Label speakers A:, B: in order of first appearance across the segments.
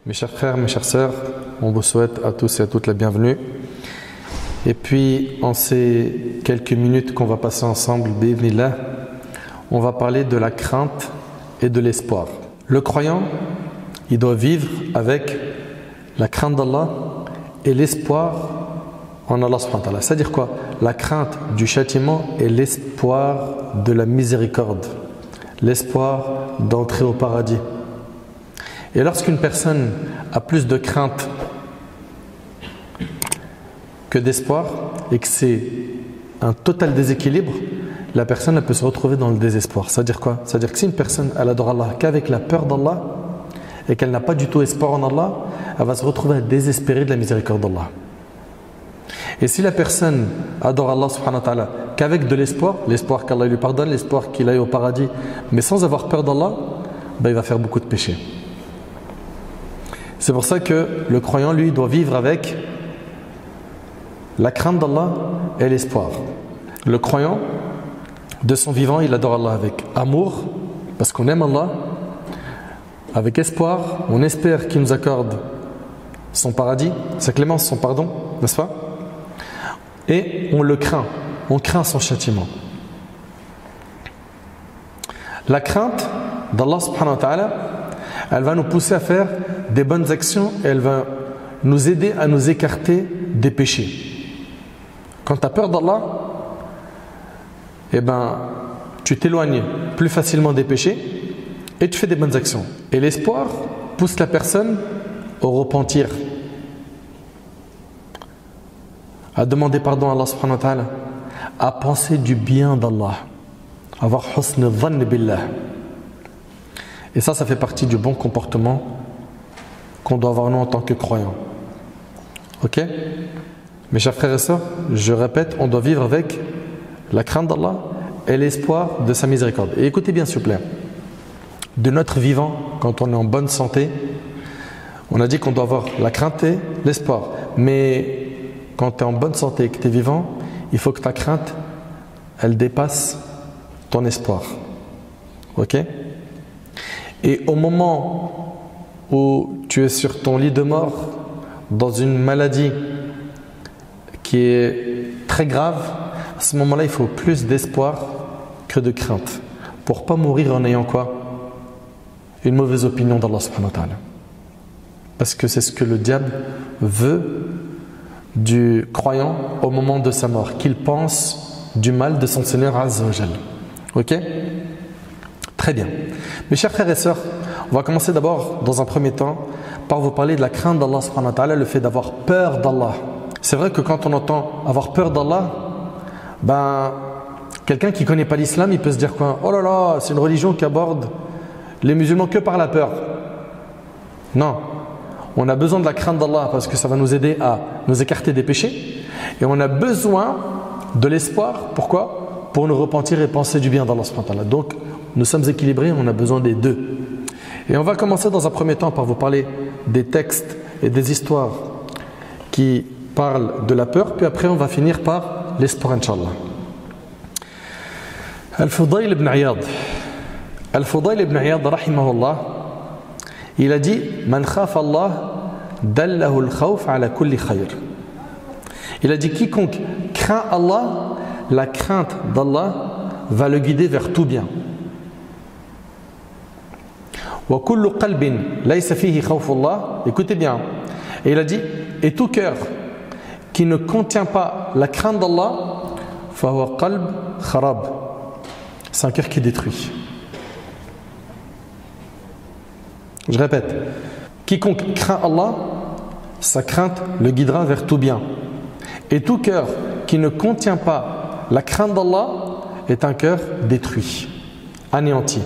A: Mes chers frères, mes chères sœurs, on vous souhaite à tous et à toutes la bienvenue. Et puis, en ces quelques minutes qu'on va passer ensemble, bi'idhnillah, on va parler de la crainte et de l'espoir. Le croyant, il doit vivre avec la crainte d'Allah et l'espoir en Allah subhanahu wa ta'ala. C'est-à-dire quoi? La crainte du châtiment et l'espoir de la miséricorde. L'espoir d'entrer au paradis. Et lorsqu'une personne a plus de crainte que d'espoir et que c'est un total déséquilibre, la personne elle peut se retrouver dans le désespoir. C'est-à-dire quoi? C'est-à-dire que si une personne elle adore Allah qu'avec la peur d'Allah et qu'elle n'a pas du tout espoir en Allah, elle va se retrouver à désespérer de la miséricorde d'Allah. Et si la personne adore Allah subhanahu wa ta'ala qu'avec de l'espoir, l'espoir qu'Allah lui pardonne, l'espoir qu'il aille au paradis, mais sans avoir peur d'Allah, ben il va faire beaucoup de péchés. C'est pour ça que le croyant, lui, doit vivre avec la crainte d'Allah et l'espoir. Le croyant, de son vivant, il adore Allah avec amour, parce qu'on aime Allah, avec espoir, on espère qu'il nous accorde son paradis, sa clémence, son pardon, n'est-ce pas? Et on le craint, on craint son châtiment. La crainte d'Allah subhanahu wa ta'ala, elle va nous pousser à faire des bonnes actions et elle va nous aider à nous écarter des péchés. Quand tu as peur d'Allah, eh ben, tu t'éloignes plus facilement des péchés et tu fais des bonnes actions. Et l'espoir pousse la personne au repentir, à demander pardon à Allah subhanahu wa ta'ala, à penser du bien d'Allah, avoir husn dhann billah. Et ça fait partie du bon comportement qu'on doit avoir nous en tant que croyants. Ok? Mes chers frères et sœurs, je répète, on doit vivre avec la crainte d'Allah et l'espoir de sa miséricorde. Et écoutez bien s'il vous plaît, de notre vivant, quand on est en bonne santé, on a dit qu'on doit avoir la crainte et l'espoir. Mais quand tu es en bonne santé et que tu es vivant, il faut que ta crainte, elle dépasse ton espoir. Ok? Et au moment où tu es sur ton lit de mort, dans une maladie qui est très grave, à ce moment-là, il faut plus d'espoir que de crainte. Pour ne pas mourir en ayant quoi? Une mauvaise opinion d'Allah subhanahu wa ta'ala. Parce que c'est ce que le diable veut du croyant au moment de sa mort, qu'il pense du mal de son Seigneur Azza wa Jal. Ok? Très bien. Mes chers frères et sœurs, on va commencer d'abord, dans un premier temps, par vous parler de la crainte d'Allah subhanahu wa ta'ala, le fait d'avoir peur d'Allah. C'est vrai que quand on entend avoir peur d'Allah, ben, quelqu'un qui ne connaît pas l'islam, il peut se dire quoi? Oh là là, c'est une religion qui aborde les musulmans que par la peur. Non. On a besoin de la crainte d'Allah parce que ça va nous aider à nous écarter des péchés. Et on a besoin de l'espoir. Pourquoi? Pour nous repentir et penser du bien d'Allah subhanahu wa ta'ala. Donc, nous sommes équilibrés, on a besoin des deux. Et on va commencer dans un premier temps par vous parler des textes et des histoires qui parlent de la peur, puis après on va finir par l'espoir, Inch'Allah. Al-Fudayl ibn Iyad. Al-Fudayl ibn Iyad, rahimahullah, il a dit Man khaf Allah, dallahu al-khawf ala kulli khayr. Il a dit quiconque craint Allah, la crainte d'Allah va le guider vers tout bien. Écoutez bien. Et il a dit, et tout cœur qui ne contient pas la crainte d'Allah, c'est un cœur qui est détruit. Je répète, quiconque craint Allah, sa crainte le guidera vers tout bien. Et tout cœur qui ne contient pas la crainte d'Allah est un cœur détruit, anéanti.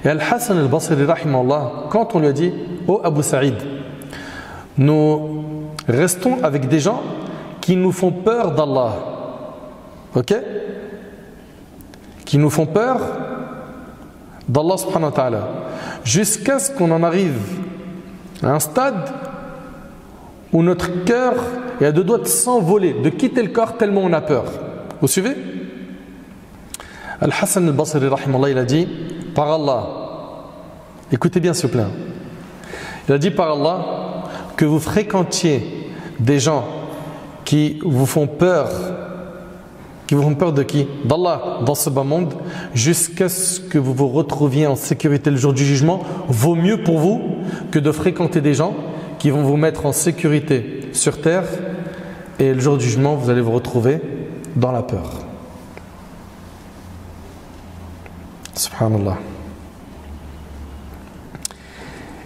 A: Et Al-Hassan al-Basri, rahimahullah, quand on lui a dit oh Abu Saïd, nous restons avec des gens qui nous font peur d'Allah, ok? Qui nous font peur d'Allah subhanahu wa ta'ala, jusqu'à ce qu'on en arrive à un stade où notre cœur est à deux doigts de s'envoler, de quitter le corps tellement on a peur. Vous suivez? Al-Hassan al-Basri, rahimahullah, il a dit par Allah, écoutez bien s'il vous plaît, Il a dit par Allah que vous fréquentiez des gens qui vous font peur. Qui vous font peur de qui? D'Allah dans ce bas monde, jusqu'à ce que vous vous retrouviez en sécurité le jour du jugement. Vaut mieux pour vous que de fréquenter des gens qui vont vous mettre en sécurité sur terre, et le jour du jugement vous allez vous retrouver dans la peur. Subhanallah.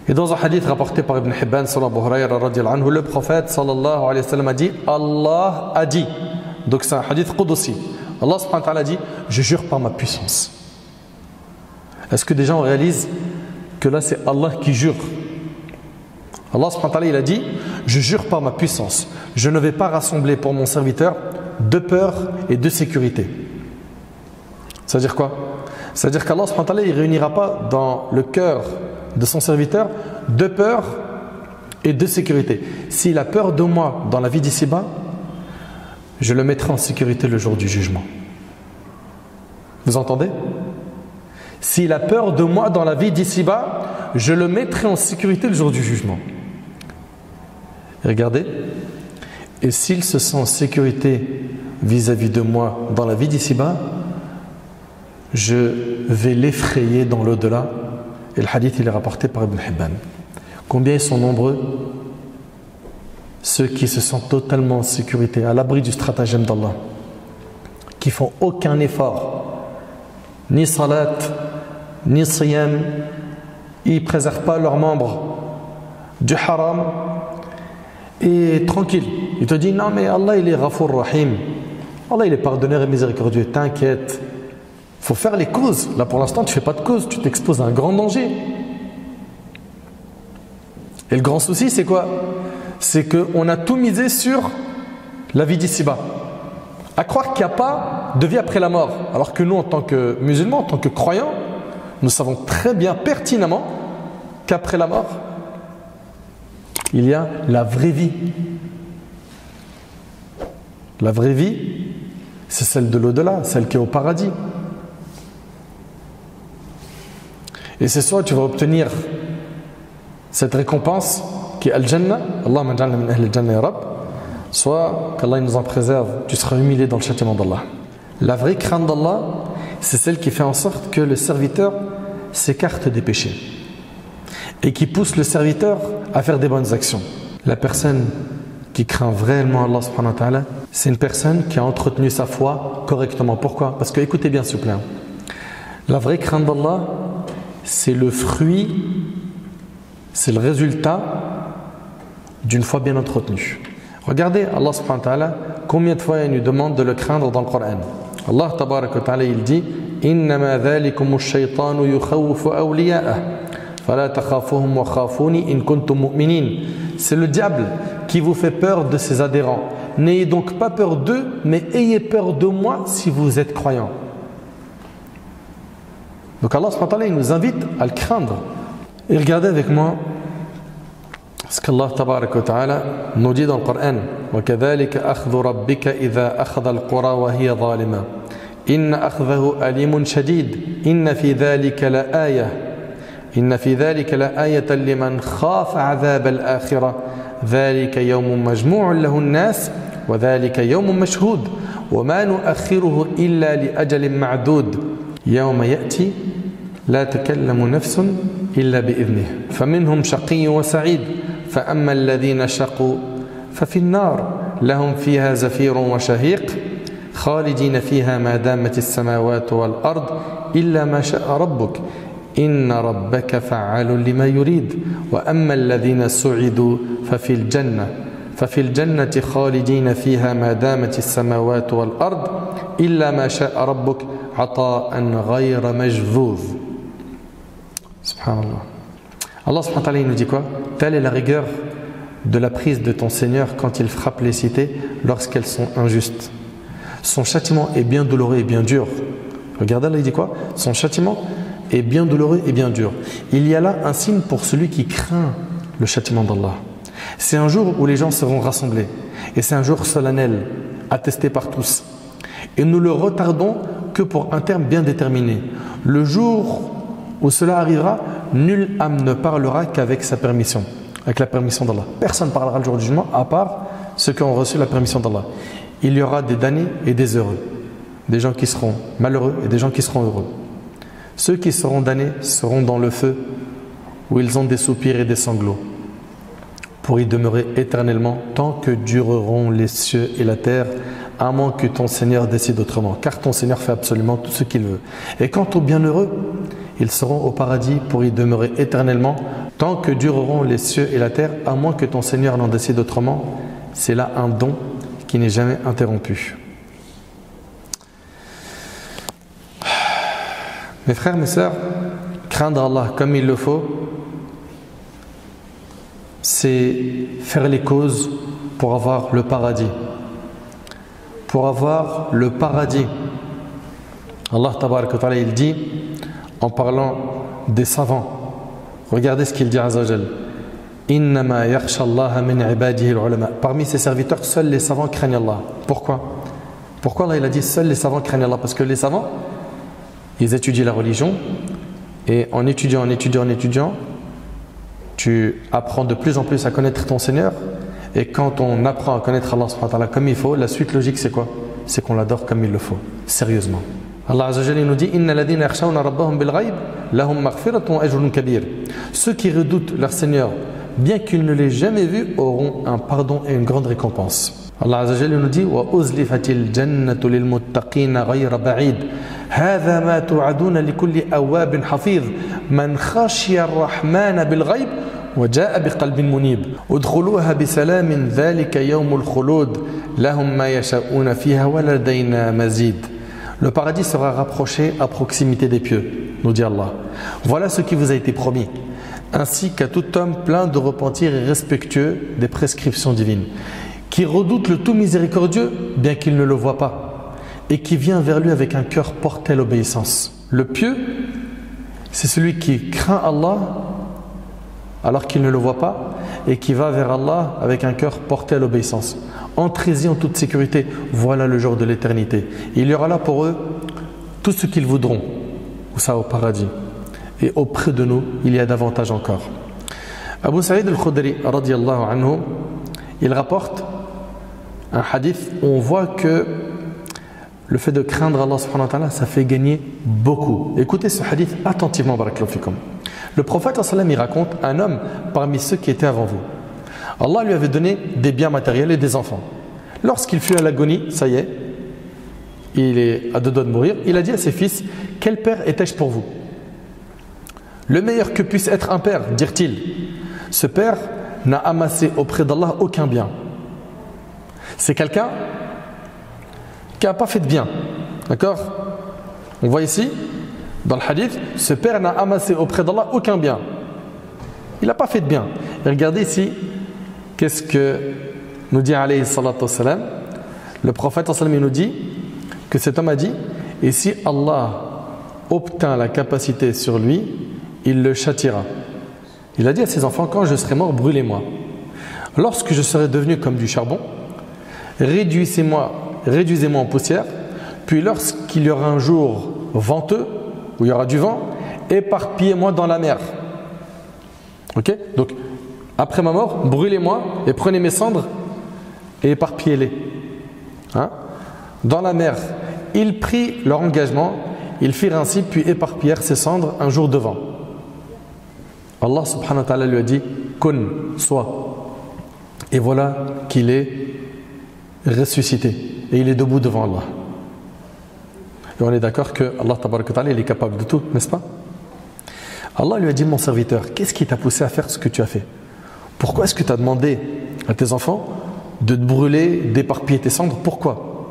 A: Et dans un hadith rapporté par Ibn Hibban, le prophète sallallahu alayhi wa sallam a dit, Allah a dit. Donc c'est un hadith qudsi. Allah subhanahu wa ta'ala dit, je jure par ma puissance. Est-ce que des gens réalisent que là c'est Allah qui jure? Allah subhanahu wa ta'ala il a dit, je jure par ma puissance, je ne vais pas rassembler pour mon serviteur de peur et de sécurité. Ça veut dire quoi? Ça veut dire qu'Allah subhanahu wa ta'ala il ne réunira pas dans le cœur de son serviteur de peur et de sécurité. S'il a peur de moi dans la vie d'ici-bas, je le mettrai en sécurité le jour du jugement. Vous entendez? S'il a peur de moi dans la vie d'ici-bas, je le mettrai en sécurité le jour du jugement. Et regardez, et s'il se sent en sécurité vis-à-vis de moi dans la vie d'ici-bas, je vais l'effrayer dans l'au-delà. Et le hadith il est rapporté par Ibn Hibban. Combien ils sont nombreux ceux qui se sentent totalement en sécurité, à l'abri du stratagème d'Allah, qui font aucun effort, ni salat, ni siyam, ils ne préservent pas leurs membres du haram, et tranquille, il te dit non mais Allah il est Ghafour Rahim, Allah il est pardonneur et miséricordieux, t'inquiète, il faut faire les causes, là pour l'instant tu ne fais pas de cause, tu t'exposes à un grand danger. Et le grand souci c'est quoi? C'est qu'on a tout misé sur la vie d'ici-bas. À croire qu'il n'y a pas de vie après la mort. Alors que nous, en tant que musulmans, en tant que croyants, nous savons très bien, pertinemment, qu'après la mort, il y a la vraie vie. La vraie vie, c'est celle de l'au-delà, celle qui est au paradis. Et c'est soit tu vas obtenir cette récompense, qui est Al-Jannah, Allah ma'ja'alna min ahli al-Jannah ya Rabb, soit qu'Allah nous en préserve, tu seras humilié dans le châtiment d'Allah. La vraie crainte d'Allah, c'est celle qui fait en sorte que le serviteur s'écarte des péchés et qui pousse le serviteur à faire des bonnes actions. La personne qui craint vraiment Allah subhanahu wa ta'ala, c'est une personne qui a entretenu sa foi correctement. Pourquoi? Parce que, écoutez bien s'il vous plaît, la vraie crainte d'Allah, c'est le fruit, c'est le résultat d'une foi bien entretenue. Regardez Allah subhanahu wa ta'ala, combien de fois il nous demande de le craindre dans le Coran. Allah tabaraka wa ta'ala il dit innama dhalikum ash-shaytanu yukhawwifu awliya'ah fala takhafuhum wa khafuni in kuntum mu'minin. C'est le diable qui vous fait peur de ses adhérents. N'ayez donc pas peur d'eux, mais ayez peur de moi si vous êtes croyants. Donc Allah subhanahu wa ta'ala il nous invite à le craindre. Et regardez avec moi ce qu'Allah tabaraka wa ta'ala nous dit dans le Coran. وَكَذَلِكَ أَخْذُ رَبِّكَ إِذَا أَخَذَ الْقُرَى وَهِيَ ظَالِمَةٌ إِنَّ أَخْذَهُ أَلِيمٌ شَدِيدٌ إِنَّ فِي ذَلِكَ لَآيَةً لِمَنْ خَافَ عَذَابَ الْآخِرَةِ ذَلِكَ يَوْمٌ مَجْمُوعٌ لَهُ النَّاسُ وَذَلِكَ يَوْمٌ مَشْهُودٌ وَمَا نُؤَخِّرُهُ إِلَّا لِأَجَلٍ مَعْدُودٍ يَوْمَ يَأْتِي لا تكلم نفس إلا بإذنه فمنهم شقي وسعيد فأما الذين شقوا ففي النار لهم فيها زفير وشهيق خالدين فيها ما دامت السماوات والأرض إلا ما شاء ربك إن ربك فعال لما يريد وأما الذين سعدوا ففي الجنة خالدين فيها ما دامت السماوات والأرض إلا ما شاء ربك عطاء غير مجذوذ. Subhanallah. Allah subhanahu wa ta'ala il nous dit quoi? Telle est la rigueur de la prise de ton Seigneur quand il frappe les cités lorsqu'elles sont injustes. Son châtiment est bien douloureux et bien dur. Regardez là il dit quoi? Son châtiment est bien douloureux et bien dur. Il y a là un signe pour celui qui craint le châtiment d'Allah. C'est un jour où les gens seront rassemblés et c'est un jour solennel attesté par tous. Et nous le retardons que pour un terme bien déterminé. Le jour où cela arrivera, nulle âme ne parlera qu'avec sa permission, avec la permission d'Allah. Personne ne parlera le jour du jugement à part ceux qui ont reçu la permission d'Allah. Il y aura des damnés et des heureux, des gens qui seront malheureux et des gens qui seront heureux. Ceux qui seront damnés seront dans le feu où ils ont des soupirs et des sanglots pour y demeurer éternellement tant que dureront les cieux et la terre, à moins que ton Seigneur décide autrement, car ton Seigneur fait absolument tout ce qu'il veut. Et quant aux bienheureux, ils seront au paradis pour y demeurer éternellement tant que dureront les cieux et la terre, à moins que ton Seigneur n'en décide autrement. C'est là un don qui n'est jamais interrompu. Mes frères, mes sœurs, craindre Allah comme il le faut, c'est faire les causes pour avoir le paradis. Pour avoir le paradis. Allah tabaraka wa ta'ala, il dit en parlant des savants, regardez ce qu'il dit Azza wa Jal. Innama yakhsha Allah min ibadihi al-ulama. Parmi ses serviteurs, seuls les savants craignent Allah. Pourquoi? Pourquoi Allah il a dit seuls les savants craignent Allah? Parce que les savants, ils étudient la religion et en étudiant, tu apprends de plus en plus à connaître ton Seigneur. Et quand on apprend à connaître Allah subhanahu wa ta'ala comme il faut, la suite logique c'est quoi? C'est qu'on l'adore comme il le faut, sérieusement. Allah Azza wa Jalla nous dit Inna ladhina yakhshawna rabbahum bil ghaib lahum maghfiratun wa ajrun kabir. Ceux qui redoutent leur Seigneur, bien qu'ils ne l'aient jamais vu, auront un pardon et une grande récompense. Allah Azza wa Jalla nous dit Wa uzlifatil jannatu lil muttaqina ghayra ba'id. Hadha ma tu'aduna li kulli awwabin hafiz man khashiya ar-rahmana bil ghaib. وجاء بقلب منيب ادخلوها بسلام ذلك يوم الخلود لهم ما يشاءون فيها ولدينا مزيد. Le paradis sera rapproché à proximité des pieux, nous dit Allah. Voilà ce qui vous a été promis, ainsi qu'à tout homme plein de repentir et respectueux des prescriptions divines, qui redoute le tout miséricordieux bien qu'il ne le voit pas, et qui vient vers lui avec un cœur porté à l'obéissance. Le pieux, c'est celui qui craint Allah alors qu'il ne le voit pas et qui va vers Allah avec un cœur porté à l'obéissance. Entrez-y en toute sécurité, voilà le jour de l'éternité. Il y aura là pour eux tout ce qu'ils voudront, ou ça au paradis. Et auprès de nous, il y a davantage encore. Abu Sa'id al-Khudri, radiyallahu anhu, il rapporte un hadith où on voit que le fait de craindre Allah subhanahu wa ta'ala, ça fait gagner beaucoup. Écoutez ce hadith attentivement, barakallahu fikum. Le prophète sallam il raconte un homme parmi ceux qui étaient avant vous. Allah lui avait donné des biens matériels et des enfants. Lorsqu'il fut à l'agonie, ça y est, il est à deux doigts de mourir, il a dit à ses fils, quel père étais-je pour vous? Le meilleur que puisse être un père, dirent-ils. Ce père n'a amassé auprès d'Allah aucun bien. C'est quelqu'un qui n'a pas fait de bien. D'accord? On voit ici, dans le hadith, ce père n'a amassé auprès d'Allah aucun bien. Il n'a pas fait de bien. Et regardez ici, qu'est-ce que nous dit alayhi salatu wassalam. Le prophète sallam il nous dit que cet homme a dit, et si Allah obtint la capacité sur lui, il le châtiera. Il a dit à ses enfants, quand je serai mort, brûlez-moi. Lorsque je serai devenu comme du charbon, réduisez-moi en poussière, puis lorsqu'il y aura un jour venteux, où il y aura du vent, éparpillez-moi dans la mer. Ok? Donc, après ma mort, brûlez-moi et prenez mes cendres et éparpillez-les. Hein? Dans la mer, ils prirent leur engagement, ils firent ainsi, puis éparpillèrent ces cendres un jour de vent. Allah subhanahu wa ta'ala lui a dit, kun, sois. Et voilà qu'il est ressuscité et il est debout devant Allah. Et on est d'accord que Allah tabaraka wa ta'ala, il est capable de tout, n'est-ce pas? Allah lui a dit, mon serviteur, qu'est-ce qui t'a poussé à faire ce que tu as fait? Pourquoi est-ce que tu as demandé à tes enfants de te brûler, d'éparpiller tes cendres? Pourquoi?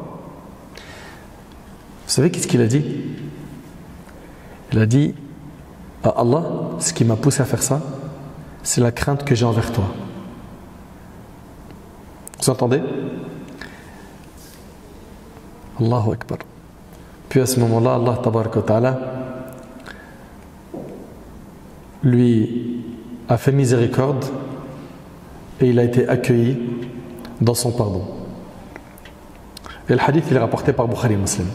A: Vous savez qu'est-ce qu'il a dit? Il a dit à Allah, ce qui m'a poussé à faire ça, c'est la crainte que j'ai envers toi. Vous entendez? Allahu Akbar. Puis à ce moment-là, Allah tabaraka wa ta'ala lui a fait miséricorde et il a été accueilli dans son pardon. Et le hadith il est rapporté par Bukhari Muslim.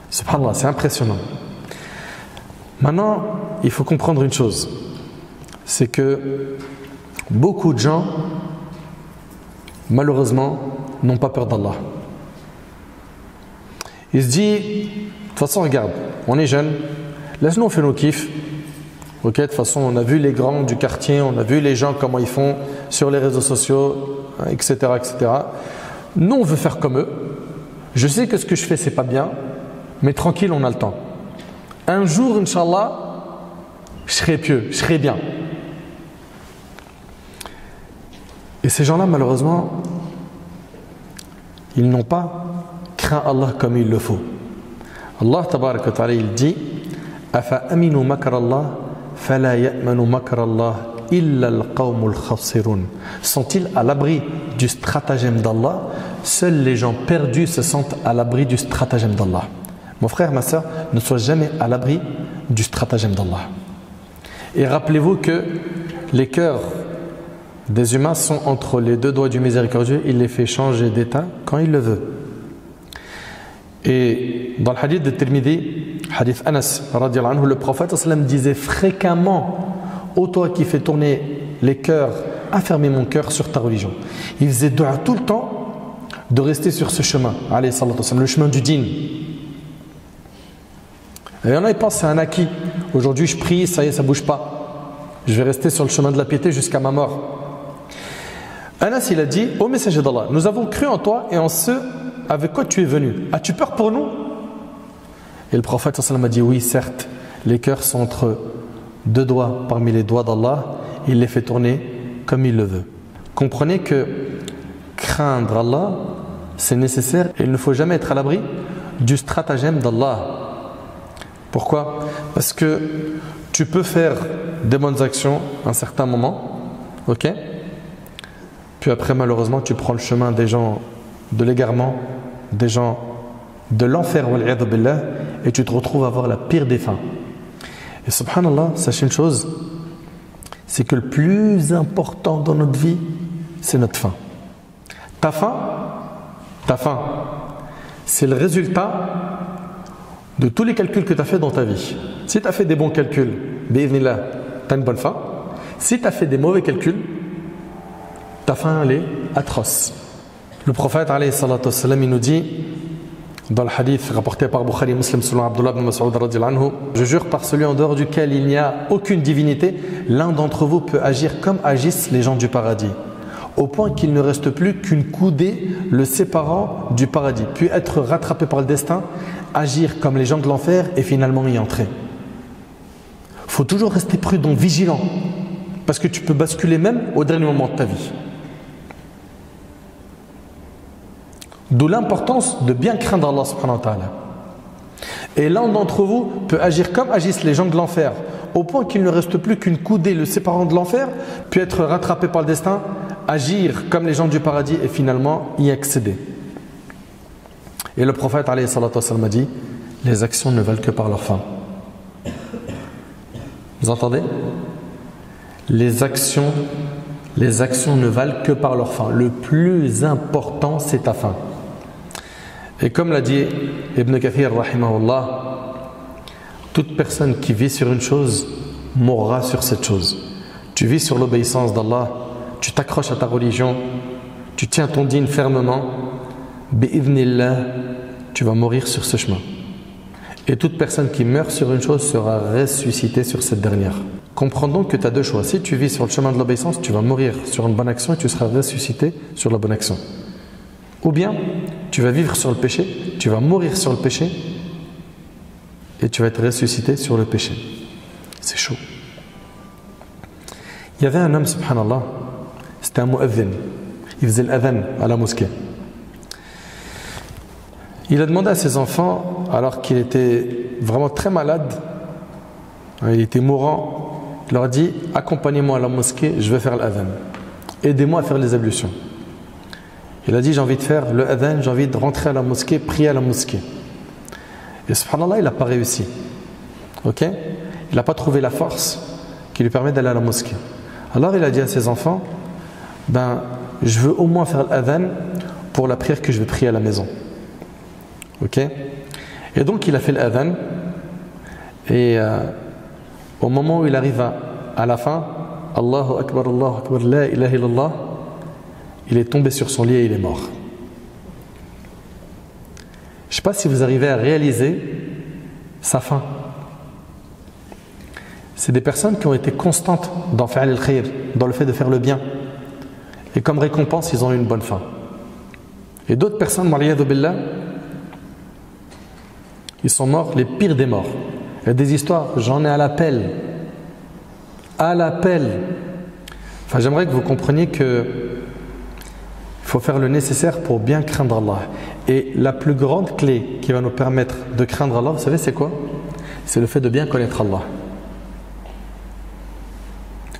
A: Subhanallah, c'est impressionnant. Maintenant, il faut comprendre une chose. C'est que beaucoup de gens, malheureusement, n'ont pas peur d'Allah. Il se dit, de toute façon, regarde, on est jeunes, laisse-nous on fait nos kiffs. Ok, de toute façon, on a vu les grands du quartier, on a vu les gens comment ils font sur les réseaux sociaux, etc., etc. Nous, on veut faire comme eux. Je sais que ce que je fais, c'est pas bien, mais tranquille, on a le temps. Un jour, Inch'Allah, je serai pieux, je serai bien. Et ces gens-là, malheureusement, ils n'ont pas craint Allah comme il le faut. Allah, tabarak wa ta'ala, il dit Afa aminu makarallah, fala ya'manu makarallah illa al-qawmul khasirun. Sont-ils à l'abri du stratagème d'Allah? Seuls les gens perdus se sentent à l'abri du stratagème d'Allah. Mon frère, ma soeur, ne sois jamais à l'abri du stratagème d'Allah. Et rappelez-vous que les cœurs des humains sont entre les deux doigts du miséricordieux. Il les fait changer d'état quand il le veut. Et dans le hadith de Tirmidhi, hadith Anas, radiallahu anhu, le prophète sallam disait fréquemment: ô toi qui fais tourner les cœurs, affermis mon cœur sur ta religion. Il faisait dua tout le temps de rester sur ce chemin, le chemin du dîn. Et il y en a, ils pensent c'est un acquis. Aujourd'hui je prie, ça y est, ça ne bouge pas. Je vais rester sur le chemin de la piété jusqu'à ma mort. Anas, il a dit: ô messager d'Allah, nous avons cru en toi et en ceux avec quoi tu es venu. As-tu peur pour nous? Et le prophète sallam a dit: oui, certes, les cœurs sont entre deux doigts parmi les doigts d'Allah. Il les fait tourner comme il le veut. Comprenez que craindre Allah, c'est nécessaire et il ne faut jamais être à l'abri du stratagème d'Allah. Pourquoi? Parce que tu peux faire des bonnes actions à un certain moment, ok? Puis après, malheureusement, tu prends le chemin des gens de l'égarement, des gens de l'enfer, et tu te retrouves à avoir la pire des fins. Et subhanallah, sachez une chose, c'est que le plus important dans notre vie, c'est notre fin. Ta fin, c'est le résultat de tous les calculs que tu as fait dans ta vie. Si tu as fait des bons calculs, bi'idhnillah, tu as une bonne fin. Si tu as fait des mauvais calculs, ta fin elle est atroce. Le prophète alayhi salatu wassalam, il nous dit dans le hadith rapporté par Bukhari et Muslim selon Abdullah ibn Mas'ud radhiyallahu anhu: je jure par celui en dehors duquel il n'y a aucune divinité, l'un d'entre vous peut agir comme agissent les gens du paradis, au point qu'il ne reste plus qu'une coudée le séparant du paradis, puis être rattrapé par le destin, agir comme les gens de l'enfer et finalement y entrer. Il faut toujours rester prudent, vigilant, parce que tu peux basculer même au dernier moment de ta vie. D'où l'importance de bien craindre Allah subhanahu wa ta'ala. Et l'un d'entre vous peut agir comme agissent les gens de l'enfer, au point qu'il ne reste plus qu'une coudée le séparant de l'enfer, puis être rattrapé par le destin, agir comme les gens du paradis et finalement y accéder. Et le prophète alayhi salatu wassalam a dit: les actions ne valent que par leur fin. Vous entendez? Les actions ne valent que par leur fin. Le plus important, c'est ta fin. Et comme l'a dit Ibn Kathir rahimahullah, toute personne qui vit sur une chose mourra sur cette chose. Tu vis sur l'obéissance d'Allah, tu t'accroches à ta religion, tu tiens ton dîn fermement, bi'idhnillah, tu vas mourir sur ce chemin. Et toute personne qui meurt sur une chose sera ressuscitée sur cette dernière. Comprends donc que tu as deux choix. Si tu vis sur le chemin de l'obéissance, tu vas mourir sur une bonne action et tu seras ressuscité sur la bonne action. Ou bien, tu vas vivre sur le péché, tu vas mourir sur le péché et tu vas être ressuscité sur le péché. C'est chaud. Il y avait un homme, subhanallah, c'était un mu'adhin. Il faisait l'adhan à la mosquée. Il a demandé à ses enfants, alors qu'il était vraiment très malade, il était mourant, il leur a dit: accompagnez-moi à la mosquée, je vais faire l'adhan. Aidez-moi à faire les ablutions. Il a dit: j'ai envie de faire le adhan, j'ai envie de rentrer à la mosquée, prier à la mosquée. Et subhanallah, il n'a pas réussi. Ok? Il n'a pas trouvé la force qui lui permet d'aller à la mosquée. Alors il a dit à ses enfants: je veux au moins faire l'adhan pour la prière que je vais prier à la maison. Ok? Et donc il a fait l'adhan et Au moment où il arrive à la fin, Allahu Akbar, la ilaha illallah, il est tombé sur son lit et il est mort. Je ne sais pas si vous arrivez à réaliser sa fin. C'est des personnes qui ont été constantes dans faire le khayr, dans le fait de faire le bien. Et comme récompense, ils ont eu une bonne fin. Et d'autres personnes, maliyadu billah, ils sont morts les pires des morts. Il y a des histoires, j'en ai à l'appel. À l'appel. Enfin, j'aimerais que vous compreniez que il faut faire le nécessaire pour bien craindre Allah. Et la plus grande clé qui va nous permettre de craindre Allah, vous savez c'est quoi? C'est le fait de bien connaître Allah.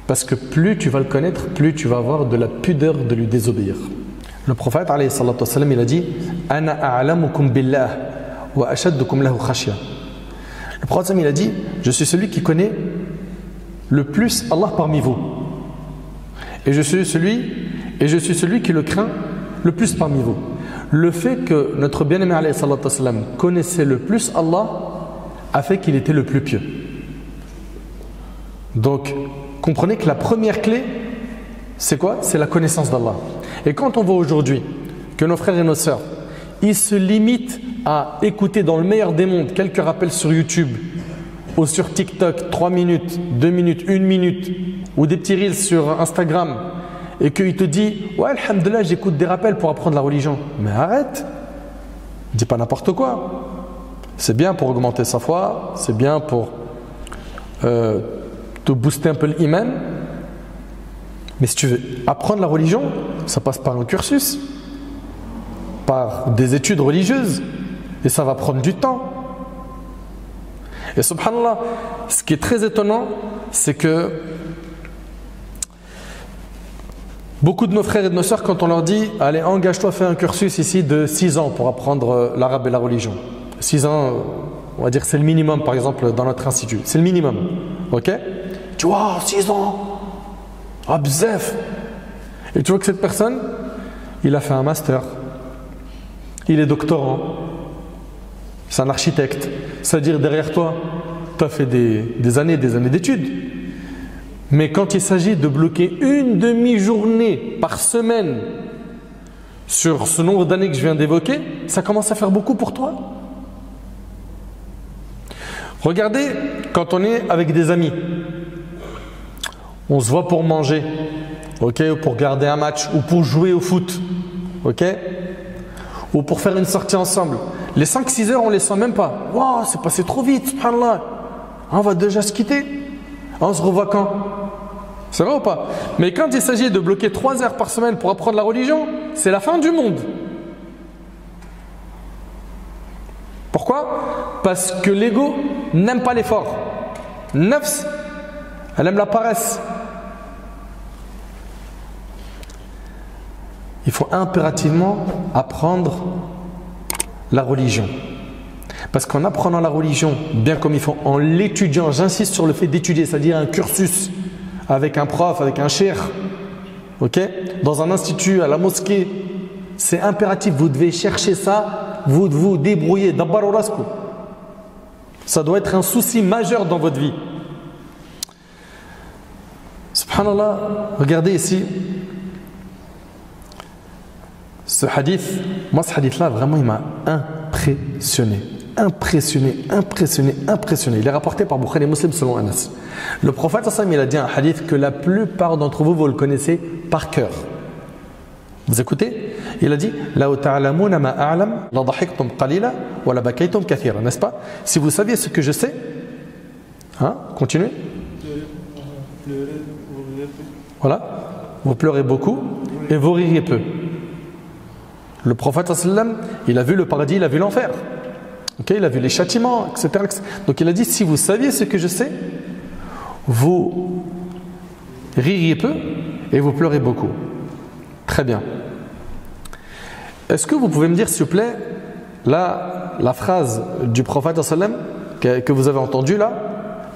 A: Parce que plus tu vas le connaître, plus tu vas avoir de la pudeur de lui désobéir. Le prophète alayhi salatu wassalam, il a dit Ana a'lamukum billah wa ashaddukum lahu khashya. Le prophète il a dit je suis celui qui connaît le plus Allah parmi vous. Et je suis celui qui le craint le plus parmi vous. Le fait que notre bien-aimé alayhi salatu wassalam connaissait le plus Allah a fait qu'il était le plus pieux. Donc comprenez que la première clé, c'est quoi? C'est la connaissance d'Allah. Et quand on voit aujourd'hui que nos frères et nos sœurs, ils se limitent à écouter dans le meilleur des mondes quelques rappels sur YouTube ou sur TikTok, 3 minutes, 2 minutes, 1 minute, ou des petits reels sur Instagram, et qu'il te dit « Ouais, alhamdoulilah, j'écoute des rappels pour apprendre la religion. » Mais arrête, dis pas n'importe quoi. C'est bien pour augmenter sa foi, c'est bien pour te booster un peu l'iman. Mais si tu veux apprendre la religion, ça passe par un cursus, par des études religieuses, et ça va prendre du temps. Et subhanallah, ce qui est très étonnant, c'est que beaucoup de nos frères et de nos sœurs, quand on leur dit « Allez, engage-toi, fais un cursus ici de 6 ans pour apprendre l'arabe et la religion. » 6 ans, on va dire c'est le minimum par exemple dans notre institut. C'est le minimum. Ok? Tu vois, 6 ans. Ah, bzef. Et tu vois que cette personne, il a fait un master. Il est doctorant. C'est un architecte. C'est-à-dire derrière toi, tu as fait des années d'études. Mais quand il s'agit de bloquer une demi-journée par semaine sur ce nombre d'années que je viens d'évoquer, ça commence à faire beaucoup pour toi. Regardez, quand on est avec des amis, on se voit pour manger, ok, ou pour regarder un match, ou pour jouer au foot, ok, ou pour faire une sortie ensemble. Les 5-6 heures, on les sent même pas. Waouh, c'est passé trop vite, subhanallah. On va déjà se quitter. On se revoit quand? C'est vrai ou pas? Mais quand il s'agit de bloquer 3 heures par semaine pour apprendre la religion, c'est la fin du monde. Pourquoi? Parce que l'ego n'aime pas l'effort. Nafs, elle aime la paresse. Il faut impérativement apprendre la religion. Parce qu'en apprenant la religion, bien comme il faut, en l'étudiant, j'insiste sur le fait d'étudier, c'est-à-dire un cursus avec un prof, avec un cheikh, ok, dans un institut, à la mosquée, c'est impératif, vous devez chercher ça, vous débrouiller, dabbarorasku. Ça doit être un souci majeur dans votre vie. Subhanallah, regardez ici. Ce hadith, moi ce hadith-là, vraiment, il m'a impressionné. Il est rapporté par Bukhari et Muslim selon Anas. Le prophète, il a dit un hadith que la plupart d'entre vous, vous le connaissez par cœur. Vous écoutez? Il a dit La ta'lamuna ma a'lam, la dhahiktum qalila, wa la bakaytum kathira. N'est-ce pas? Si vous saviez ce que je sais, hein, continuez. Voilà, vous pleurez beaucoup et vous ririez peu. Le prophète, il a vu le paradis, il a vu l'enfer. Okay, il a vu les châtiments, etc. Donc il a dit, si vous saviez ce que je sais, vous ririez peu et vous pleurez beaucoup. Très bien. Est-ce que vous pouvez me dire, s'il vous plaît, là, la phrase du prophète que vous avez entendue là,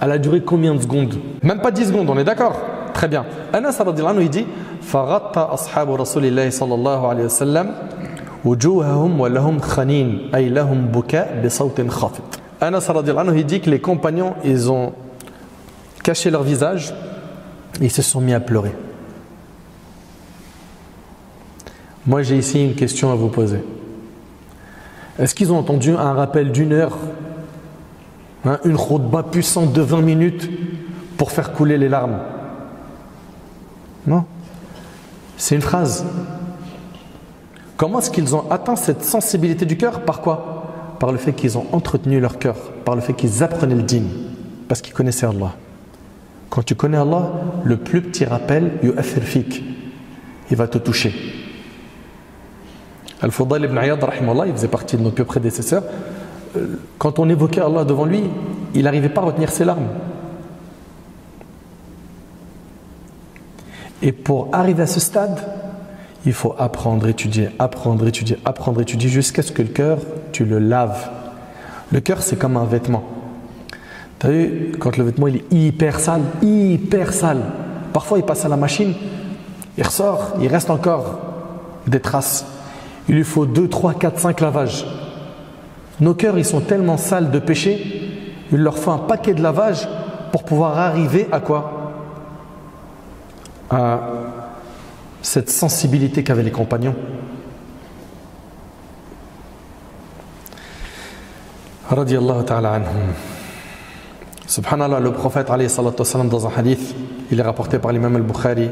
A: elle a duré combien de secondes? Même pas 10 secondes, on est d'accord? Très bien. Anas radhiyallahu anhu, il dit Faghatta ashabu rasulillahi sallallahu alayhi wa sallam wujuhahum wa lahum khanin ay lahum buka bi sawtin khafit. Anas radhiyallahu anhu, il dit que les compagnons, ils ont caché leur visage et ils se sont mis à pleurer. Moi, j'ai ici une question à vous poser. Est-ce qu'ils ont entendu un rappel d'une heure, une khutba puissante de 20 minutes pour faire couler les larmes? Non. C'est une phrase. Comment est-ce qu'ils ont atteint cette sensibilité du cœur? Par quoi? Par le fait qu'ils ont entretenu leur cœur, par le fait qu'ils apprenaient le dîn, parce qu'ils connaissaient Allah. Quand tu connais Allah, le plus petit rappel, yu'athir fik, il va te toucher. Al-Fudayl ibn Iyad, rahimahullah, il faisait partie de nos plus prédécesseurs. Quand on évoquait Allah devant lui, il n'arrivait pas à retenir ses larmes. Et pour arriver à ce stade, il faut apprendre, étudier, jusqu'à ce que le cœur, tu le laves. Le cœur, c'est comme un vêtement. Tu as vu, quand le vêtement il est hyper sale, parfois il passe à la machine, il ressort, il reste encore des traces. Il lui faut 2, 3, 4, 5 lavages. Nos cœurs, ils sont tellement sales de péché, il leur faut un paquet de lavages pour pouvoir arriver à quoi? À cette sensibilité qu'avaient les compagnons. Radiyallahu ta'ala anhum. Subhanallah, le prophète alayhi salatu wassalam, dans un hadith, il est rapporté par l'imam al-Bukhari,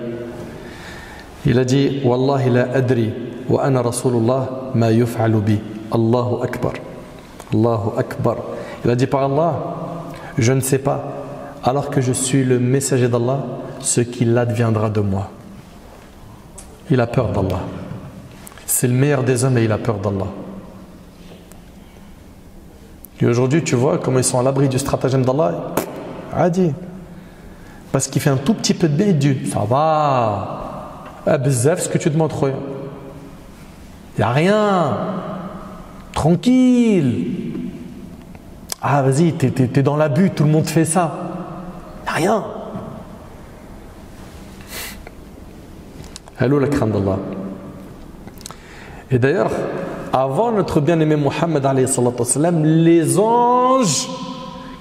A: il a dit: Wallahi la adri wa ana rasulullah ma yuf'alu bi. Allahu akbar. Allahu akbar. Il a dit par Allah, je ne sais pas, alors que je suis le messager d'Allah, ce qu'il adviendra de moi. Il a peur d'Allah. C'est le meilleur des hommes et il a peur d'Allah. Et aujourd'hui, tu vois comment ils sont à l'abri du stratagème d'Allah. Adi. Parce qu'il fait un tout petit peu de bien, il dit: ça va. Bzaf, ce que tu demandes, il n'y a rien. Tranquille. Ah, vas-y, t'es dans l'abus, tout le monde fait ça. Il n'y a rien. Allô, la crainte d'Allah. Et d'ailleurs, avant notre bien-aimé Muhammad alayhi salatu wassalam, les anges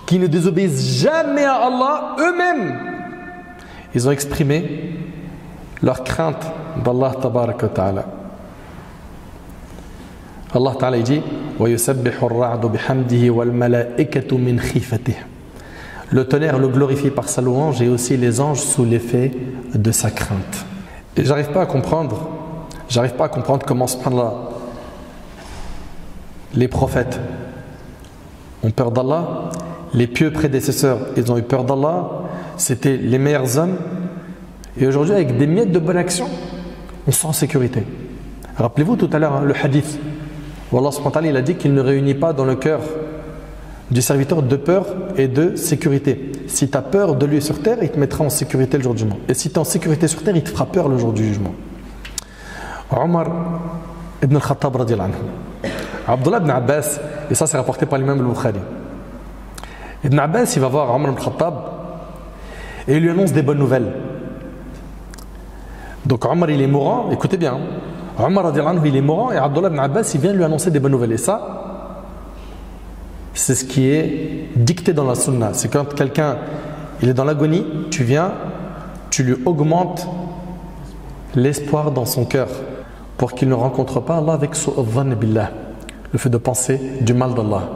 A: qui ne désobéissent jamais à Allah, eux-mêmes, ils ont exprimé leur crainte d'Allah tabaraka wa ta'ala. Allah ta'ala dit: وَيُسَبِّحُ الرَّعْدُ بِحَمْدِهِ وَالْمَلَائِكَةُ مِنْ خِيفَتِهِ. Le tonnerre le glorifie par sa louange et aussi les anges sous l'effet de sa crainte. Et j'arrive pas à comprendre comment subhanallah, les prophètes ont peur d'Allah, les pieux prédécesseurs, ils ont eu peur d'Allah, c'était les meilleurs hommes, et aujourd'hui avec des miettes de bonne action, on se sent en sécurité. Rappelez-vous tout à l'heure le hadith où Allah subhanahu wa ta'ala, il a dit qu'il ne réunit pas dans le cœur du serviteur de peur et de sécurité. Si tu as peur de lui sur terre, il te mettra en sécurité le jour du jugement. Et si tu es en sécurité sur terre, il te fera peur le jour du jugement. Omar ibn al-Khattab radiyallahu anhu. Abdullah ibn Abbas, et ça c'est rapporté par l'imam al-Bukhari. Ibn Abbas, il va voir Omar ibn al-Khattab et il lui annonce des bonnes nouvelles. Donc Omar, il est mourant, écoutez bien. Omar radiyallahu anhu, il est mourant et Abdullah ibn Abbas, il vient lui annoncer des bonnes nouvelles. Et ça, c'est ce qui est dicté dans la sunna. C'est quand quelqu'un il est dans l'agonie, tu viens, tu lui augmentes l'espoir dans son cœur pour qu'il ne rencontre pas Allah avec su'adh-dhann billah, le fait de penser du mal d'Allah.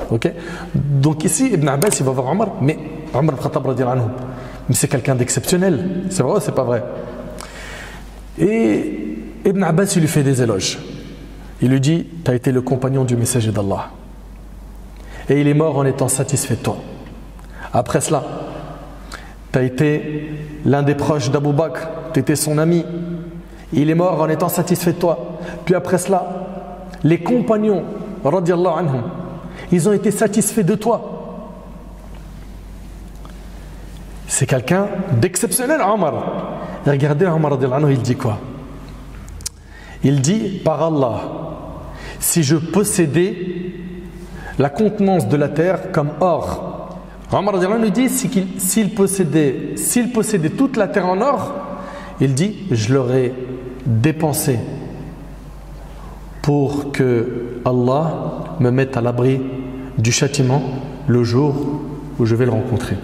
A: Ok? Donc ici, Ibn Abbas, il va voir Omar, mais Omar ibn Khattab radiyallahu anhu, mais c'est quelqu'un d'exceptionnel. C'est vrai ou c'est pas vrai? Et Ibn Abbas, il lui fait des éloges. Il lui dit: tu as été le compagnon du messager d'Allah. Et il est mort en étant satisfait de toi. Après cela, tu as été l'un des proches d'Abu Bakr, tu étais son ami. Il est mort en étant satisfait de toi. Puis après cela, les compagnons, radiyallahu anhum, ils ont été satisfaits de toi. C'est quelqu'un d'exceptionnel, Omar. Et regardez, Omar radiyallahu anhu, il dit quoi? Il dit: par Allah, si je possédais la contenance de la terre comme or. Omar radiyallahu anhu dit s'il possédait toute la terre en or, il dit: je l'aurais dépensé pour que Allah me mette à l'abri du châtiment le jour où je vais le rencontrer.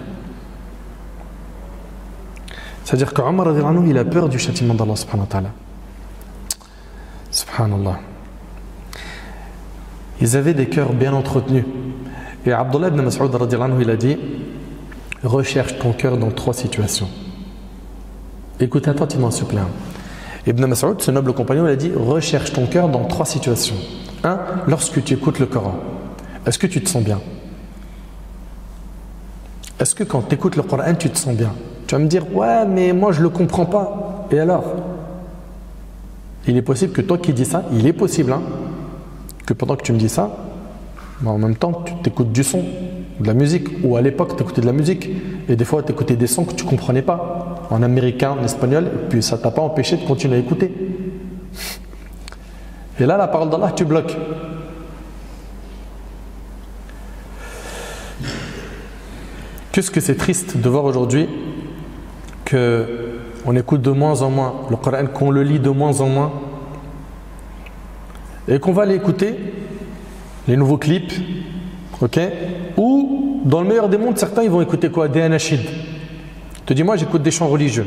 A: C'est-à-dire qu'Omar radhiyallahu anhu, il a peur du châtiment d'Allah subhanahu wa ta'ala. Subhanallah. Ils avaient des cœurs bien entretenus. Et Abdullah ibn Mas'ud radhiyallahu anhu, il a dit, recherche ton cœur dans 3 situations. Écoute attentivement s'il vous plaît. Ibn Mas'ud, ce noble compagnon, il a dit, recherche ton cœur dans 3 situations. 1. Lorsque tu écoutes le Coran, est-ce que tu te sens bien? Est-ce que quand tu écoutes le Coran, tu te sens bien? Tu vas me dire, ouais, mais moi je ne le comprends pas. Et alors? Il est possible que toi qui dis ça, il est possible que pendant que tu me dis ça, en même temps tu t'écoutes du son, de la musique, ou à l'époque tu écoutais de la musique, et des fois tu écoutais des sons que tu ne comprenais pas, en américain, en espagnol, et puis ça ne t'a pas empêché de continuer à écouter. Et là, la parole d'Allah, tu bloques. Qu'est-ce que c'est triste de voir aujourd'hui qu'on écoute de moins en moins le Coran, qu'on le lit de moins en moins, et qu'on va aller écouter les nouveaux clips, ok? Ou dans le meilleur des mondes, certains ils vont écouter quoi? Des anachid. Tu te dis, moi j'écoute des chants religieux,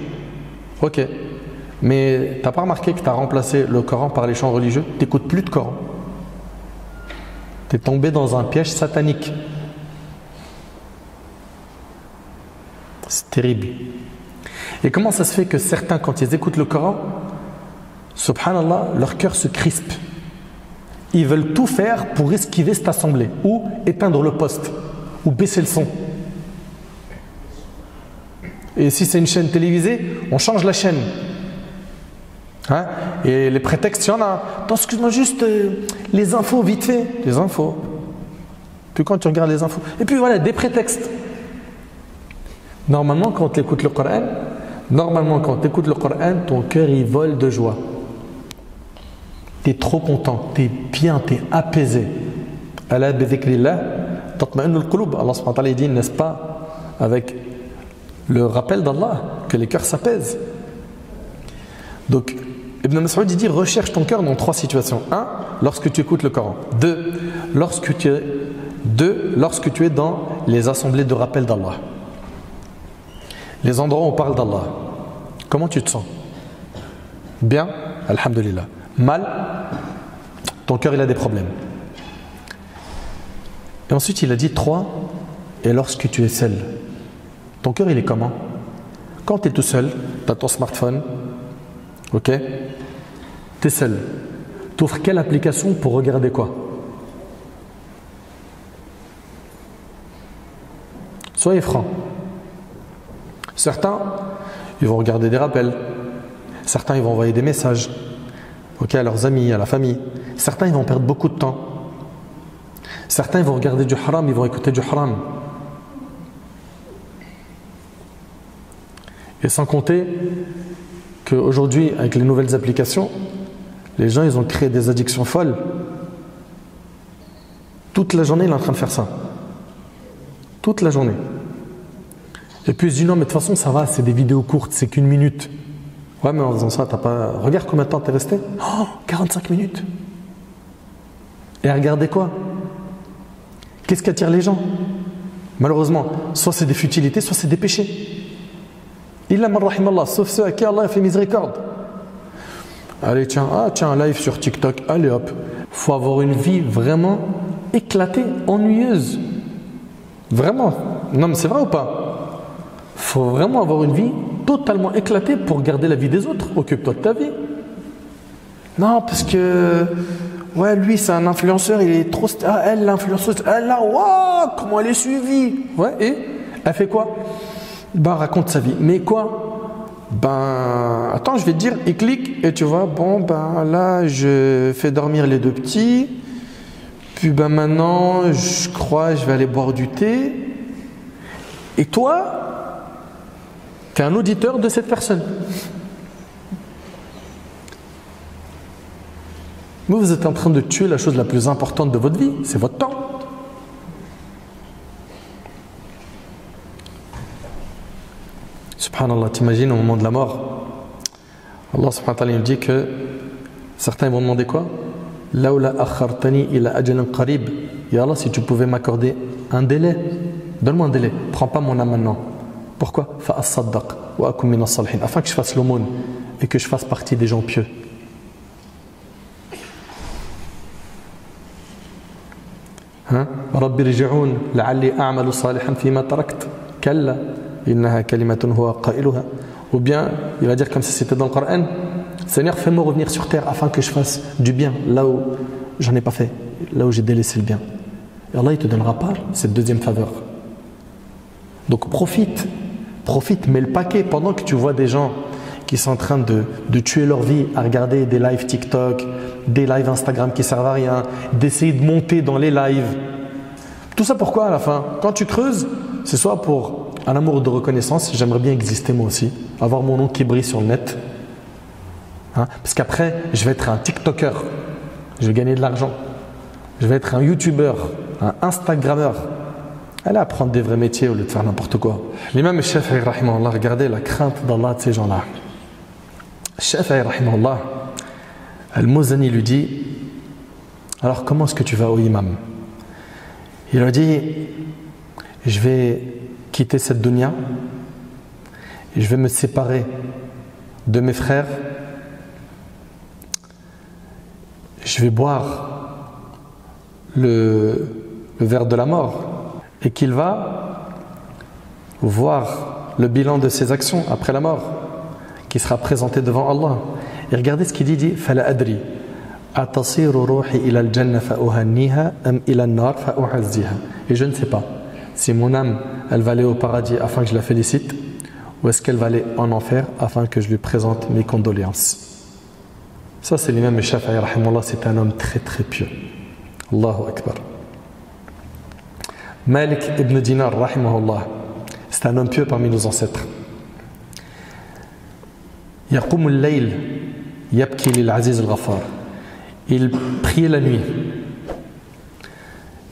A: ok? Mais t'as pas remarqué que tu as remplacé le Coran par les chants religieux? Tu n'écoutes plus de Coran. Tu es tombé dans un piège satanique. C'est terrible. Et comment ça se fait que certains, quand ils écoutent le Coran, subhanallah, leur cœur se crispe. Ils veulent tout faire pour esquiver cette assemblée, ou éteindre le poste, ou baisser le son. Et si c'est une chaîne télévisée, on change la chaîne. Et les prétextes, il y en a. Attends, excuse-moi juste, les infos, vite fait. Les infos. Puis quand tu regardes les infos. Et puis voilà, des prétextes. Normalement, quand tu écoutes le Coran, ton cœur il vole de joie. Tu es trop content, tu es bien, tu es apaisé. Ala bi dhikrillah tatma'innul qulub. Allah subhanahu wa ta'ala dit, n'est-ce pas, avec le rappel d'Allah, que les cœurs s'apaisent. Donc, Ibn Mas'ud dit, recherche ton cœur dans 3 situations. 1. Lorsque tu écoutes le Coran. 2. Lorsque tu es dans les assemblées de rappel d'Allah. Les endroits où on parle d'Allah. Comment tu te sens? Bien? Alhamdulillah. Mal? Ton cœur il a des problèmes. Et ensuite il a dit 3. Et lorsque tu es seul. Ton cœur il est comment? Quand tu es tout seul, tu as ton smartphone. Ok? Tu es seul. Tu ouvres quelle application pour regarder quoi? Soyez francs. Certains, ils vont regarder des rappels. Certains, ils vont envoyer des messages, ok, à leurs amis, à la famille. Certains, ils vont perdre beaucoup de temps. Certains, ils vont regarder du haram, ils vont écouter du haram. Et sans compter qu'aujourd'hui, avec les nouvelles applications, les gens, ils ont créé des addictions folles. Toute la journée, il est en train de faire ça. Toute la journée. Et puis, je dis non, mais de toute façon, ça va, c'est des vidéos courtes, c'est qu'1 minute. Ouais, mais en faisant ça, t'as pas. Regarde combien de temps t'es resté. Oh, 45 minutes. Et à regarder quoi? Qu'est-ce qui attire les gens? Malheureusement, soit c'est des futilités, soit c'est des péchés. Illa man rahimallah, sauf ceux à qui Allah a fait miséricorde. Allez, tiens, un live sur TikTok, allez hop. Faut avoir une vie vraiment éclatée, ennuyeuse. Vraiment. Non, mais c'est vrai ou pas? Faut vraiment avoir une vie totalement éclatée pour garder la vie des autres. Occupe-toi de ta vie. Non, parce que ouais, lui c'est un influenceur, il est trop. Ah, elle, l'influenceuse, elle là, waouh, comment elle est suivie. Ouais, et elle fait quoi? Ben, raconte sa vie. Mais quoi? Ben, attends, je vais te dire, il clique et tu vois, bon, ben là, je fais dormir les 2 petits. Puis ben maintenant, je crois, je vais aller boire du thé. Et toi? Tu es un auditeur de cette personne. Vous êtes en train de tuer la chose la plus importante de votre vie, c'est votre temps. Subhanallah, t'imagines au moment de la mort, Allah subhanahu wa ta'ala nous dit que certains vont demander quoi? Laoula akhartani ila ajalin qarib. Ya Allah, si tu pouvais m'accorder un délai, donne-moi un délai, prends pas mon âme maintenant. Pourquoi? Fa as-saddaq, wa akum minas salihin, afin que je fasse l'aumône et que je fasse partie des gens pieux. رب ارجعون لعلي أعمل صالحا فيما تركت كلا إنها كلمة هو قائلها. Ou bien il va dire comme si c'était dans le Coran, Seigneur, fais-moi revenir sur terre afin que je fasse du bien là où j'en ai pas fait, là où j'ai délaissé le bien. Et Allah il te donnera pas cette deuxième faveur. Donc profite, mets le paquet pendant que tu vois des gens qui sont en train de tuer leur vie à regarder des lives TikTok, des lives Instagram qui servent à rien, d'essayer de monter dans les lives. Tout ça pourquoi à la fin? Quand tu creuses, c'est soit pour un amour de reconnaissance, j'aimerais bien exister moi aussi, avoir mon nom qui brille sur le net. Parce qu'après, je vais être un TikToker, je vais gagner de l'argent, je vais être un YouTuber, un Instagrammeur. Allez apprendre des vrais métiers au lieu de faire n'importe quoi. L'imam Shafi'i, rahimahullah, regardez la crainte d'Allah de ces gens-là. Shafi'i, rahimahullah, Al-Muzani lui dit, alors comment est-ce que tu vas au imam? Il a dit, je vais quitter cette dunya et je vais me séparer de mes frères. Je vais boire le verre de la mort et qu'il va voir le bilan de ses actions après la mort qui sera présenté devant Allah. Et regardez ce qu'il dit, فَلَا أَدْرِي أَتَصِيرُ رُوحِي إِلَى الْجَنَّةِ فَأُهَنِّيهَا أَمْ إِلَى النَّارِ فَأُعَزِّيهَا. Et je ne sais pas si mon âme, elle va aller au paradis afin que je la félicite ou est-ce qu'elle va aller en enfer afin que je lui présente mes condoléances. Ça c'est l'imam Shafi'i, rahimahullah, c'est un homme très très pieux. Allahu Akbar. Malik ibn Dinar, rahimahullah, c'est un homme pieux parmi nos ancêtres. يقوم الليل يبكي للعزيز الغفار. Il priait la nuit.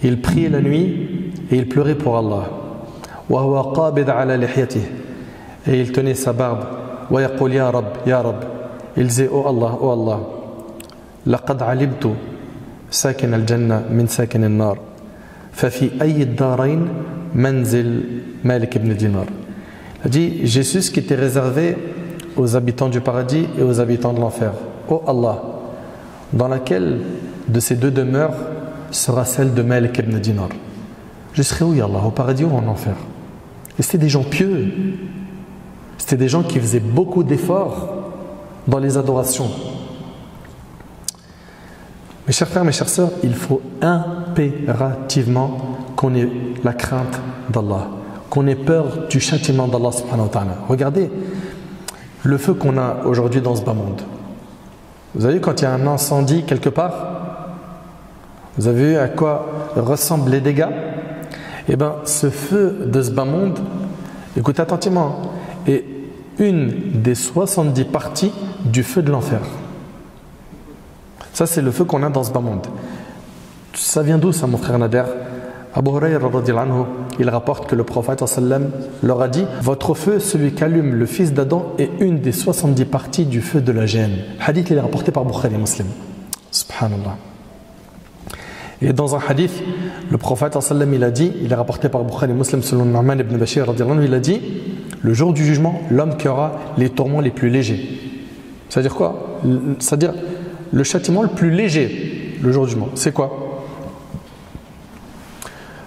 A: Il priait la nuit et il pleurait pour Allah. وهو قابض على لحيته. Et il tenait sa barbe. ويقول يا رب يا رب. Il disait oh Allah, لقد علمت ساكن الجنة من ساكن النار. ففي أي الدارين منزل مالك بن دينار. Il a dit j'ai su ce qui était réservé aux habitants du paradis et aux habitants de l'enfer. Oh Allah, dans laquelle de ces deux demeures sera celle de Malik ibn Dinar? Je serai où, Allah, au paradis ou en enfer? Et c'était des gens pieux, c'était des gens qui faisaient beaucoup d'efforts dans les adorations. Mes chers frères, mes chères sœurs, il faut impérativement qu'on ait la crainte d'Allah, qu'on ait peur du châtiment d'Allah subhanahu wa ta'ala. Regardez le feu qu'on a aujourd'hui dans ce bas monde. Vous avez vu quand il y a un incendie quelque part, vous avez vu à quoi ressemblent les dégâts? Eh bien, ce feu de ce bas monde, écoutez attentivement, est une des 70 parties du feu de l'enfer. Ça, c'est le feu qu'on a dans ce bas monde. Ça vient d'où ça, mon frère Nader? Abu Hurayra radhiyallahu anhu, il rapporte que le prophète sallam leur a dit votre feu, celui qu'allume le fils d'Adam, est une des 70 parties du feu de la géhenne. Hadith, il est rapporté par Bukhari et Muslim. Subhanallah. Et dans un hadith, le prophète sallam il a dit, il est rapporté par Bukhari et Muslim selon Nu'man ibn Bashir radhiyallahu anhu, il a dit le jour du jugement, l'homme qui aura les tourments les plus légers. C'est-à-dire quoi? C'est-à-dire le châtiment le plus léger le jour du jugement. C'est quoi?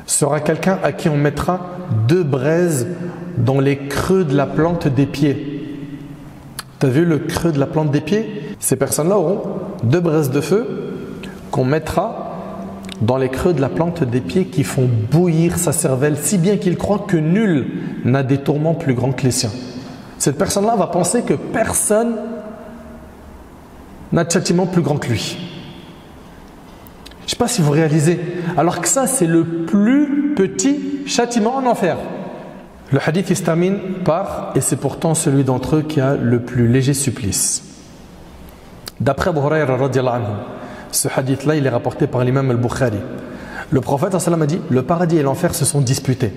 A: Sera quelqu'un à qui on mettra 2 braises dans les creux de la plante des pieds. Tu as vu le creux de la plante des pieds? Ces personnes-là auront 2 braises de feu qu'on mettra dans les creux de la plante des pieds qui font bouillir sa cervelle, si bien qu'il croit que nul n'a des tourments plus grands que les siens. Cette personne-là va penser que personne n'a de châtiment plus grand que lui. Je ne sais pas si vous réalisez, alors que ça c'est le plus petit châtiment en enfer. Le hadith il se termine par et c'est pourtant celui d'entre eux qui a le plus léger supplice. D'après Abu Hurayra radhiyallahu anhu, ce hadith là il est rapporté par l'imam al-Bukhari. Le prophète sallam a dit le paradis et l'enfer se sont disputés.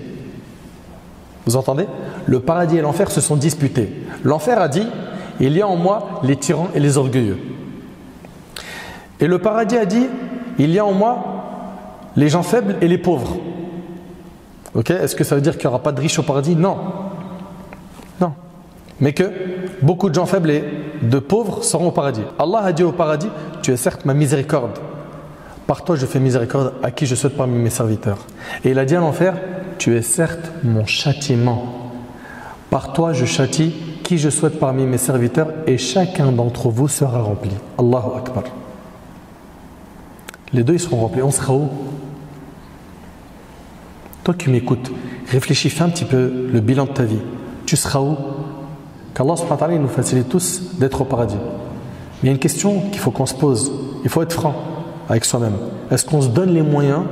A: Vous entendez? Le paradis et l'enfer se sont disputés. L'enfer a dit il y a en moi les tyrans et les orgueilleux. Et le paradis a dit il y a en moi les gens faibles et les pauvres. Ok? Est-ce que ça veut dire qu'il n'y aura pas de riches au paradis? Non. Non. mais que beaucoup de gens faibles et de pauvres seront au paradis. Allah a dit au paradis, tu es certes ma miséricorde. Par toi je fais miséricorde à qui je souhaite parmi mes serviteurs. Et il a dit à l'enfer, tu es certes mon châtiment. Par toi je châtie qui je souhaite parmi mes serviteurs et chacun d'entre vous sera rempli. Allahu Akbar. Les deux ils seront remplis. On sera où? Toi qui m'écoutes, réfléchis, fais un petit peu le bilan de ta vie. Tu seras où? Qu'Allah subhanahu wa ta'ala nous facilite tous d'être au paradis. Mais il y a une question qu'il faut qu'on se pose. Il faut être franc avec soi-même. Est-ce qu'on se donne les moyens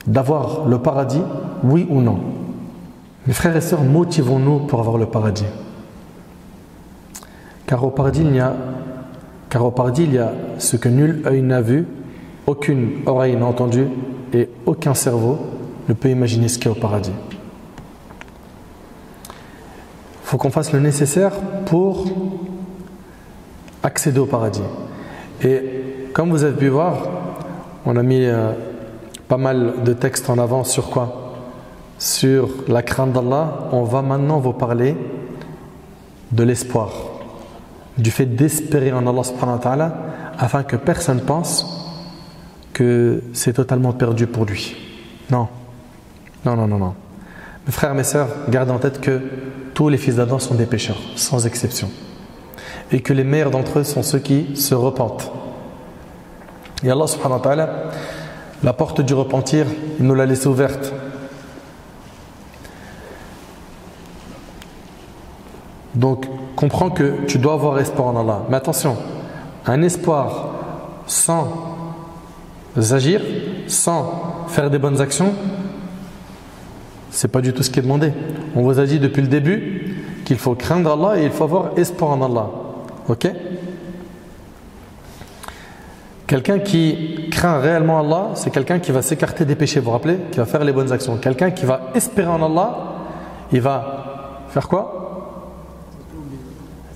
A: d'avoir le paradis, oui ou non? Mes frères et sœurs, motivons-nous pour avoir le paradis. Car au paradis, il y a ce que nul œil n'a vu, aucune oreille n'a entendu et aucun cerveau ne peut imaginer ce qu'il y a au paradis. Il faut qu'on fasse le nécessaire pour accéder au paradis. Et comme vous avez pu voir, on a mis pas mal de textes en avant sur quoi? Sur la crainte d'Allah. On va maintenant vous parler de l'espoir, du fait d'espérer en Allah subhanahu wa ta'ala afin que personne pense que c'est totalement perdu pour lui. Non. Mes frères et mes sœurs, gardez en tête que tous les fils d'Adam sont des pécheurs, sans exception. Et que les meilleurs d'entre eux sont ceux qui se repentent. Et Allah subhanahu wa ta'ala, la porte du repentir, il nous l'a laissée ouverte. Donc, comprends que tu dois avoir espoir en Allah. Mais attention, un espoir sans agir, sans faire des bonnes actions, c'est pas du tout ce qui est demandé. On vous a dit depuis le début qu'il faut craindre Allah et il faut avoir espoir en Allah. Ok? Quelqu'un qui craint réellement Allah, c'est quelqu'un qui va s'écarter des péchés, vous vous rappelez? Qui va faire les bonnes actions. Quelqu'un qui va espérer en Allah, il va faire quoi?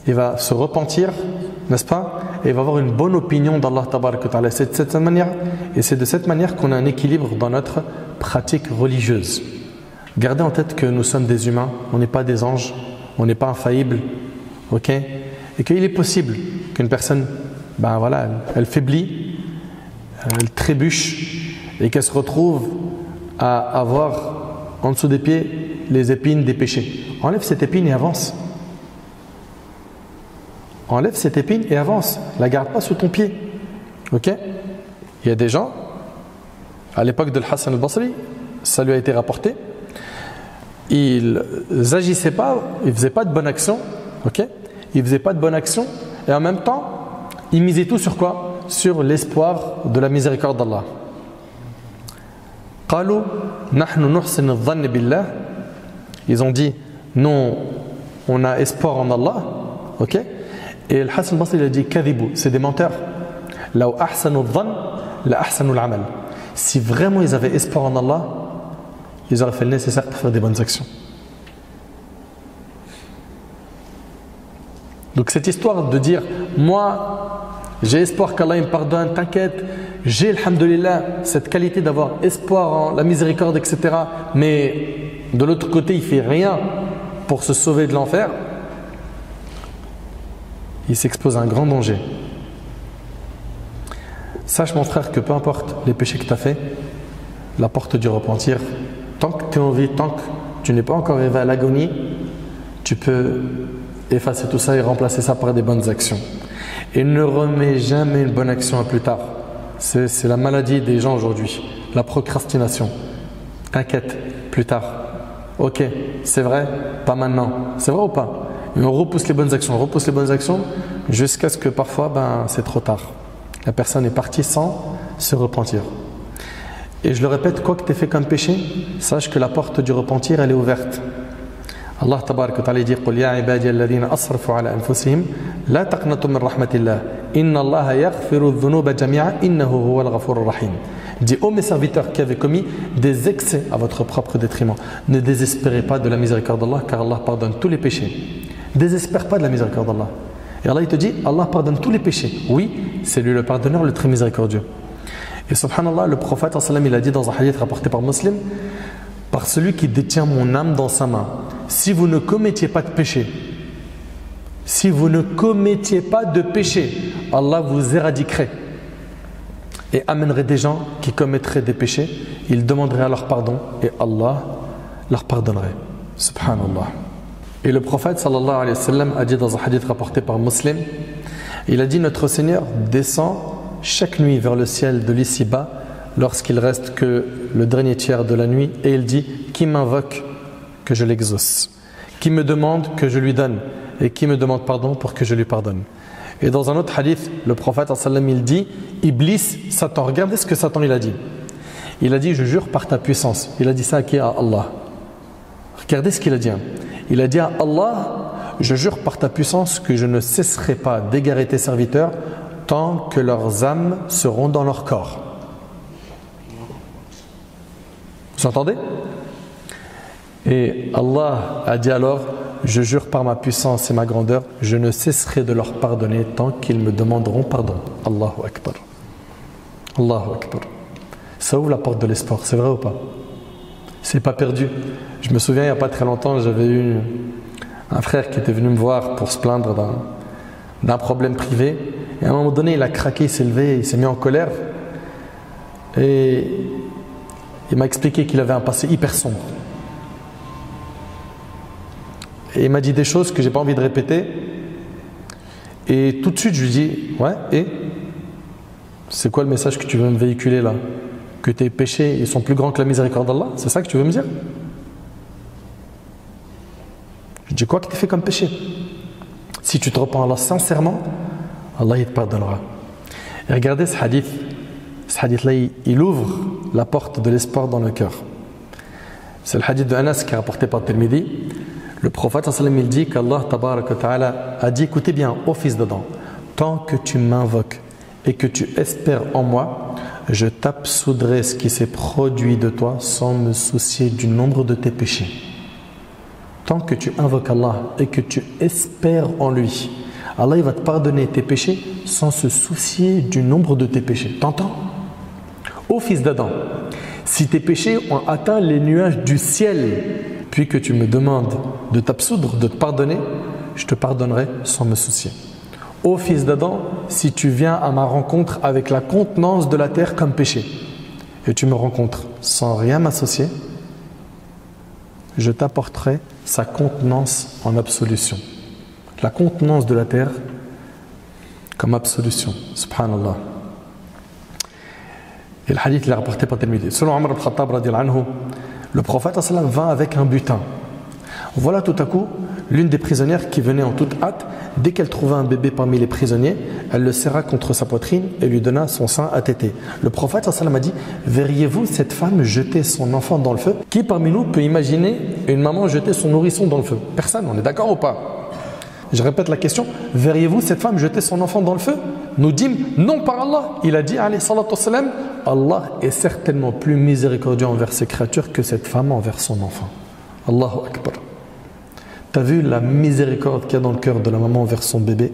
A: Il va se repentir, n'est-ce pas? Et il va avoir une bonne opinion d'Allah tabaraka wa ta'ala. C'est de cette manière, et c'est de cette manière qu'on a un équilibre dans notre pratique religieuse. Gardez en tête que nous sommes des humains, on n'est pas des anges, on n'est pas infaillibles, ok? Et qu'il est possible qu'une personne, elle faiblit, elle trébuche et qu'elle se retrouve à avoir en dessous des pieds les épines des péchés. Enlève cette épine et avance. Enlève cette épine et avance. La garde pas sous ton pied. Ok? Il y a des gens, à l'époque de Hassan al-Basri, ça lui a été rapporté, ils n'agissaient pas, ils ne faisaient pas de bonne action. Ok? Ils ne faisaient pas de bonne action et en même temps, ils misaient tout sur quoi? Sur l'espoir de la miséricorde d'Allah. قالوا نحن نحسن الظن بالله. Ils ont dit, non, on a espoir en Allah. Ok? Et Hassan al-Basri il a dit كذبوا, c'est des menteurs. لو أحسنوا الظن لأحسنوا العمل. Si vraiment ils avaient espoir en Allah, ils auraient fait le nécessaire pour faire des bonnes actions. Donc cette histoire de dire moi j'ai espoir qu'Allah me pardonne, t'inquiète, j'ai alhamdoulilah cette qualité d'avoir espoir en la miséricorde, etc. Mais de l'autre côté il fait rien pour se sauver de l'enfer, il s'expose à un grand danger. Sache mon frère que peu importe les péchés que tu as fait, la porte du repentir, tant que tu es en vie, tant que tu n'es pas encore arrivé à l'agonie, tu peux effacer tout ça et remplacer ça par des bonnes actions. Et ne remets jamais une bonne action à plus tard. C'est la maladie des gens aujourd'hui, la procrastination. T'inquiète, plus tard. Ok, c'est vrai, pas maintenant. C'est vrai ou pas? Et on repousse les bonnes actions jusqu'à ce que parfois c'est trop tard. La personne est partie sans se repentir. Et je le répète, quoi que tu aies fait comme péché, sache que la porte du repentir elle est ouverte. Allah tabarak wa ta'ala dit قل يا عبادي الذين أسرفوا على أنفسهم لا تقنطوا من رحمة الله إن الله يغفر الذنوب جميعا إنه هو الغفور الرحيم. Dit ô mes serviteurs qui avaient commis des excès à votre propre détriment, ne désespérez pas de la miséricorde d'Allah car Allah pardonne tous les péchés. Désespère pas de la miséricorde d'Allah. Et Allah il te dit Allah pardonne tous les péchés. Oui, c'est lui le pardonneur, le très miséricordieux. Et subhanallah, le prophète il a dit dans un hadith rapporté par Muslim, par celui qui détient mon âme dans sa main, si vous ne commettiez pas de péché, si vous ne commettiez pas de péché, Allah vous éradiquerait et amènerait des gens qui commettraient des péchés, ils demanderaient alors pardon et Allah leur pardonnerait. Subhanallah. Et le prophète sallallahu alayhi wa sallam a dit dans un hadith rapporté par Muslim, il a dit: notre Seigneur descend chaque nuit vers le ciel de l'ici-bas lorsqu'il reste que le dernier tiers de la nuit et il dit: qui m'invoque, que je l'exauce, qui me demande, que je lui donne, et qui me demande pardon, pour que je lui pardonne. Et dans un autre hadith, le prophète sallam il dit: Iblis, Satan, regardez ce que Satan il a dit. Il a dit: je jure par ta puissance. Il a dit ça à qui? À Allah. Regardez ce qu'il a dit. Il a dit à Allah: je jure par ta puissance que je ne cesserai pas d'égarer tes serviteurs tant que leurs âmes seront dans leur corps. Vous entendez? Et Allah a dit alors: je jure par ma puissance et ma grandeur, je ne cesserai de leur pardonner tant qu'ils me demanderont pardon. Allahu Akbar. Allahu Akbar. Ça ouvre la porte de l'espoir, c'est vrai ou pas? C'est pas perdu. Je me souviens, il n'y a pas très longtemps, j'avais eu un frère qui était venu me voir pour se plaindre d'un problème privé. Et à un moment donné, il a craqué, il s'est levé, il s'est mis en colère. Et il m'a expliqué qu'il avait un passé hyper sombre. Et il m'a dit des choses que j'ai pas envie de répéter. Et tout de suite, je lui dis: ouais, et c'est quoi le message que tu veux me véhiculer là? Que tes péchés ils sont plus grands que la miséricorde d'Allah? C'est ça que tu veux me dire? Je dis: quoi que tu as fait comme péché? Si tu te repens à Allah sincèrement, Allah il te pardonnera. Et regardez ce hadith-là, il ouvre la porte de l'espoir dans le cœur. C'est le hadith de Anas qui est rapporté par Tirmidhi. Le prophète sallallahu alayhi wa sallam il dit qu'Allah tabaraka wa ta'ala a dit: écoutez bien, ô fils d'Adam, tant que tu m'invoques et que tu espères en moi, je t'absoudrai ce qui s'est produit de toi sans me soucier du nombre de tes péchés. Tant que tu invoques Allah et que tu espères en lui, Allah il va te pardonner tes péchés sans se soucier du nombre de tes péchés. T'entends? Ô fils d'Adam, si tes péchés ont atteint les nuages du ciel, puis que tu me demandes de t'absoudre, de te pardonner, je te pardonnerai sans me soucier. Ô fils d'Adam, si tu viens à ma rencontre avec la contenance de la terre comme péché, et tu me rencontres sans rien m'associer, je t'apporterai sa contenance en absolution. La contenance de la terre comme absolution. Subhanallah. Et le hadith il est rapporté par Tirmidhi. Selon Omar ibn Khattab radiyallahu anhu, le prophète sallam vint avec un butin. Voilà tout à coup l'une des prisonnières qui venait en toute hâte. Dès qu'elle trouva un bébé parmi les prisonniers, elle le serra contre sa poitrine et lui donna son sein à téter. Le prophète sallam a dit: verriez-vous cette femme jeter son enfant dans le feu? Qui parmi nous peut imaginer une maman jeter son nourrisson dans le feu? Personne, on est d'accord ou pas? Je répète la question: verriez-vous cette femme jeter son enfant dans le feu? Nous dîmes: non, par Allah. Il a dit alayhi salatu wassalam: Allah est certainement plus miséricordieux envers ses créatures que cette femme envers son enfant. Allahu Akbar. T'as vu la miséricorde qu'il y a dans le cœur de la maman envers son bébé?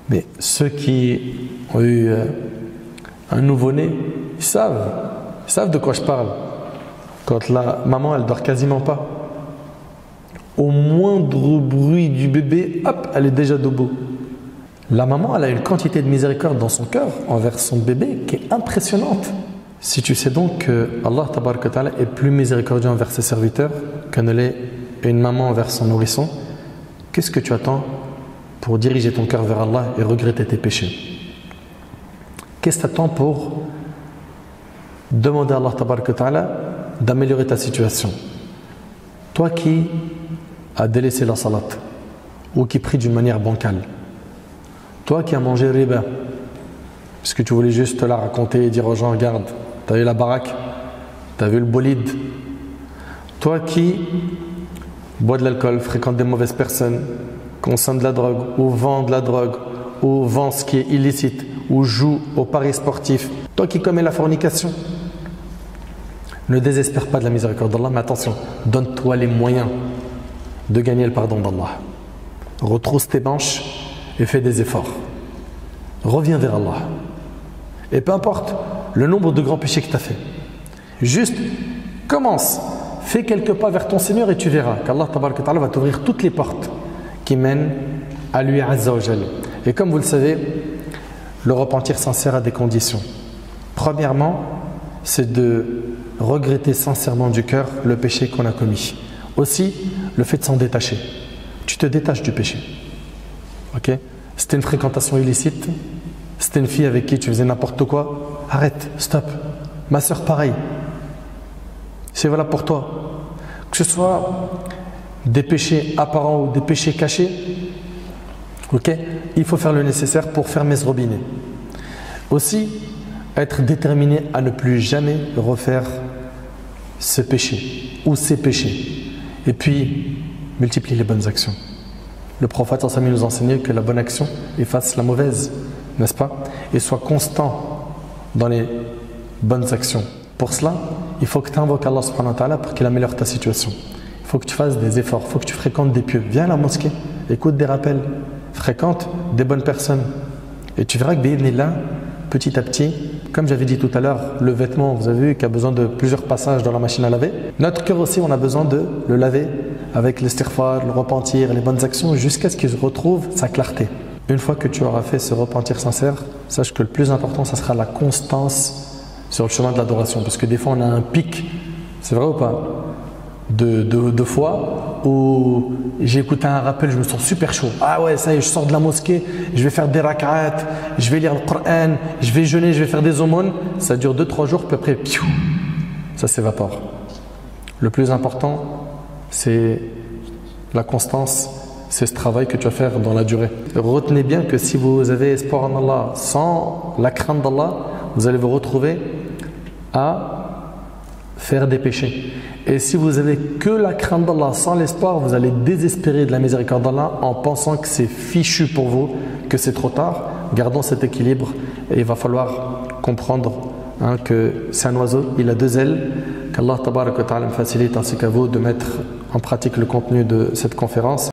A: Mais ceux qui ont eu un nouveau-né, ils savent de quoi je parle. Quand la maman elle dort quasiment pas, au moindre bruit du bébé, hop, elle est déjà debout. La maman, elle a une quantité de miséricorde dans son cœur envers son bébé qui est impressionnante. Si tu sais donc que Allah tabaraka ta'ala est plus miséricordieux envers ses serviteurs que ne l'est une maman envers son nourrisson, qu'est-ce que tu attends pour diriger ton cœur vers Allah et regretter tes péchés? Qu'est-ce que tu attends pour demander à Allah tabaraka ta'ala d'améliorer ta situation? Toi qui as délaissé la salat ou qui prie d'une manière bancale, toi qui as mangé riba parce que tu voulais juste la raconter et dire aux gens: regarde, tu as eu la baraque, tu as vu le bolide, toi qui bois de l'alcool, fréquente des mauvaises personnes, consomme de la drogue ou vend de la drogue ou vend ce qui est illicite ou joue au paris sportif, toi qui commets la fornication, ne désespère pas de la miséricorde d'Allah, mais attention, donne-toi les moyens de gagner le pardon d'Allah. Retrousse tes manches et fais des efforts. Reviens vers Allah. Et peu importe le nombre de grands péchés que tu as fait, juste commence, fais quelques pas vers ton Seigneur et tu verras qu'Allah tabaraka wa ta'ala va t'ouvrir toutes les portes qui mènent à lui Azza wa Jal. Et comme vous le savez, le repentir sincère a des conditions. Premièrement, c'est de regretter sincèrement du cœur le péché qu'on a commis. Aussi, le fait de s'en détacher. Tu te détaches du péché. Ok? C'était une fréquentation illicite, c'était une fille avec qui tu faisais n'importe quoi, arrête, stop. Ma soeur, pareil. C'est valable pour toi. Que ce soit des péchés apparents ou des péchés cachés, ok, il faut faire le nécessaire pour fermer ce robinet. Aussi, être déterminé à ne plus jamais refaire ce péché ou ces péchés. Et puis, multiplier les bonnes actions. Le prophète nous enseignait que la bonne action efface la mauvaise, n'est-ce pas? Et sois constant dans les bonnes actions. Pour cela, il faut que tu invoques Allah subhanahu wa ta'ala pour qu'il améliore ta situation. Il faut que tu fasses des efforts, il faut que tu fréquentes des pieux. Viens à la mosquée, écoute des rappels, fréquente des bonnes personnes. Et tu verras que bi'idhnillah, petit à petit, comme j'avais dit tout à l'heure, le vêtement, vous avez vu qu'il a besoin de plusieurs passages dans la machine à laver. Notre cœur aussi, on a besoin de le laver avec l'istighfar, le repentir, les bonnes actions, jusqu'à ce qu'il retrouve sa clarté. Une fois que tu auras fait ce repentir sincère, sache que le plus important, ça sera la constance sur le chemin de l'adoration. Parce que des fois, on a un pic, c'est vrai ou pas, de fois où j'ai écouté un rappel, je me sens super chaud. Ah ouais, ça y est, je sors de la mosquée, je vais faire des rak'at, je vais lire le Coran, je vais jeûner, je vais faire des aumônes. Ça dure 2-3 jours, puis après, piou, ça s'évapore. Le plus important, c'est la constance, c'est ce travail que tu vas faire dans la durée. Retenez bien que si vous avez espoir en Allah sans la crainte d'Allah, vous allez vous retrouver à faire des péchés. Et si vous avez que la crainte d'Allah sans l'espoir, vous allez désespérer de la miséricorde d'Allah en pensant que c'est fichu pour vous, que c'est trop tard. Gardons cet équilibre et il va falloir comprendre que c'est un oiseau, il a 2 ailes, qu'Allah tabaraka wa ta'ala me facilite ainsi qu'à vous de mettre en pratique le contenu de cette conférence.